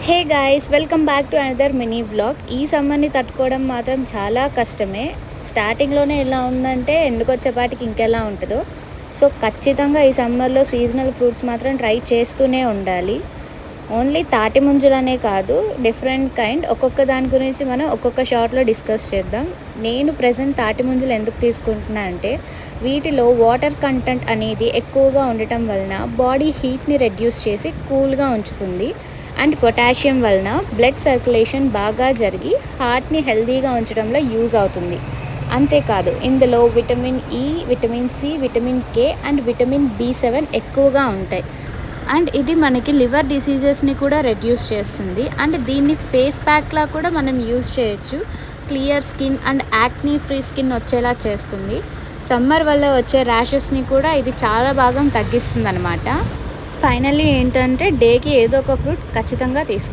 Hey guys, welcome back to another mini vlog. ఈ సమ్మర్ని తట్టుకోవడం మాత్రం చాలా కష్టమే. స్టార్టింగ్లోనే ఎలా ఉందంటే ఎండుకొచ్చేపాటికి ఇంకెలా ఉంటుందో. సో ఖచ్చితంగా ఈ సమ్మర్లో సీజనల్ ఫ్రూట్స్ మాత్రం ట్రై చేస్తూనే ఉండాలి. ఓన్లీ తాటి ముంజలనే కాదు, డిఫరెంట్ కైండ్. ఒక్కొక్క దాని గురించి మనం ఒక్కొక్క షార్ట్లో డిస్కస్ చేద్దాం. నేను ప్రజెంట్ తాటి ముంజలు ఎందుకు తీసుకుంటున్నా అంటే వీటిలో వాటర్ కంటెంట్ అనేది ఎక్కువగా ఉండటం వలన బాడీ హీట్ని రెడ్యూస్ చేసి కూల్గా ఉంచుతుంది. అండ్ పొటాషియం వలన బ్లడ్ సర్క్యులేషన్ బాగా జరిగి హార్ట్ని హెల్తీగా ఉంచడంలో యూజ్ అవుతుంది. అంతేకాదు ఇందులో vitamin E, vitamin C, vitamin K and vitamin బి7 ఎక్కువగా ఉంటాయి. అండ్ ఇది మనకి లివర్ డిసీజెస్ని కూడా రెడ్యూస్ చేస్తుంది. అండ్ దీన్ని ఫేస్ ప్యాక్లా కూడా మనం యూజ్ చేయొచ్చు. Clear skin and acne free skin వచ్చేలా చేస్తుంది. సమ్మర్ వల్ల వచ్చే ర్యాషెస్ని కూడా ఇది చాలా భాగం తగ్గిస్తుంది అనమాట. ఫైనల్లీ ఏంటంటే డేకి ఏదో ఒక ఫ్రూట్ ఖచ్చితంగా